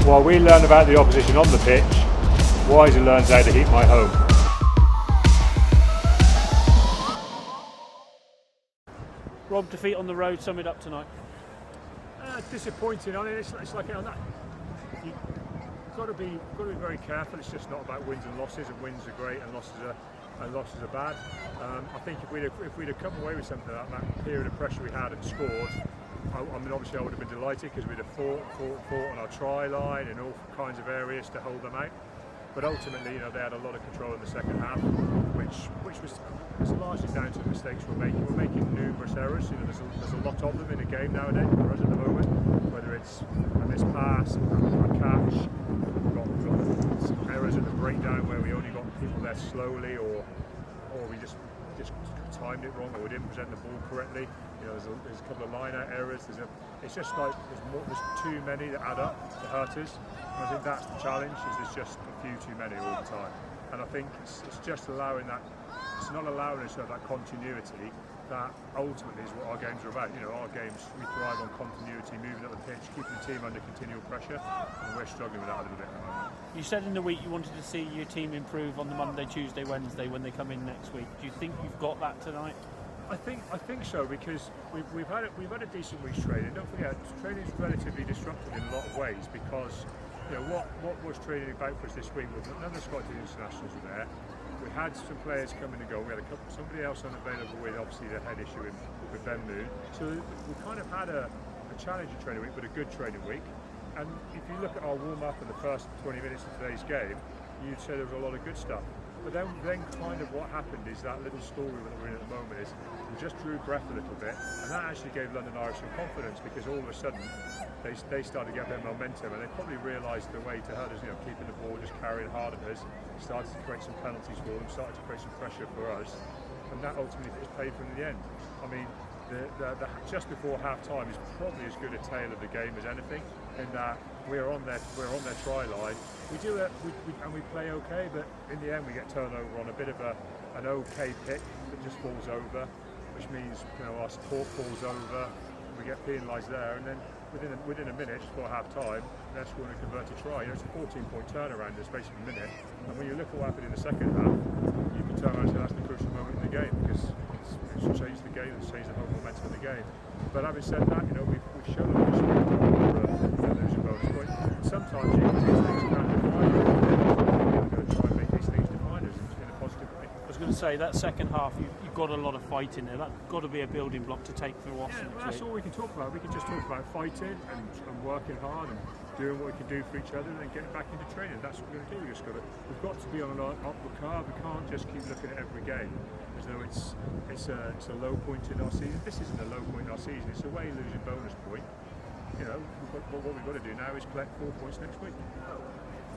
While we learn about the opposition on the pitch, Wiser learns how to heat my home. Rob, defeat on the road, sum it up tonight. Disappointing. I mean, it's like on that. You've got to be very careful. It's just not about wins and losses. And wins are great, and losses are bad. I think if we'd have come away with something like that period of pressure we had and scored, I mean, obviously I would have been delighted because we'd have fought on our try line and all kinds of areas to hold them out. But ultimately, they had a lot of control in the second half, which was largely down to the mistakes we're making. We're making numerous errors. There's a lot of them in the game nowadays for us at the moment. Whether it's a missed pass, a catch, we've got some errors at the breakdown where we only got people there slowly, or we just timed it wrong, or we didn't present the ball correctly. There's a couple of line-out errors. It's just like there's too many that add up to hurt us. And I think that's the challenge. There's just a few too many all the time. And I think it's just allowing that. It's not allowing us to have that continuity that ultimately is what our games are about. Our games, we thrive on continuity, moving up the pitch, keeping the team under continual pressure, and we're struggling with that a little bit at the moment. You said in the week you wanted to see your team improve on the Monday, Tuesday, Wednesday when they come in next week. Do you think you've got that tonight? I think so, because we've had a decent week's training. Don't forget, training is relatively disruptive in a lot of ways, because what was training about for us this week was none of the Scottish internationals were there. We had some players coming and go. We had somebody else unavailable with obviously the head issue with Ben Moon. So we kind of had a challenging training week, but a good training week. And if you look at our warm-up in the first 20 minutes of today's game, you'd say there was a lot of good stuff. But then kind of what happened is that little story that we're in at the moment is we just drew breath a little bit, and that actually gave London Irish some confidence, because all of a sudden they started to get a bit of momentum, and they probably realised the way to hurt us, keeping the ball, just carrying hard at us, started to create some penalties for them, started to create some pressure for us, and that ultimately was paid for in the end. I mean, the just before half time is probably as good a tale of the game as anything, in that we're on their try line. We do it, and we play okay, but in the end we get turned over on a bit of an okay pick that just falls over, which means our support falls over, we get penalised there, and then within a minute, just before half time, they're scoring a converted try. It's a 14-point turnaround in the space of a minute, and when you look at what happened in the second half, you can turn around and say that's the crucial moment in the game, because it's changed the game, it's changed the whole momentum of the game. But having said that, we've shown a lot of strength for losing bonus point. Sometimes these things can define us. We're going to try and make these things define us in a positive way. I was going to say, that second half, you've got a lot of fight in there. That's got to be a building block to take for Watson. Yeah, that's all we can talk about. We can just talk about fighting and working hard and doing what we can do for each other, and then getting back into training. That's what we're going to do. We've got to be on an upward curve. We can't just keep looking at every game as though it's a low point in our season. This isn't a low point in our season. It's a way losing bonus point. What we've got to do now is collect 4 points next week.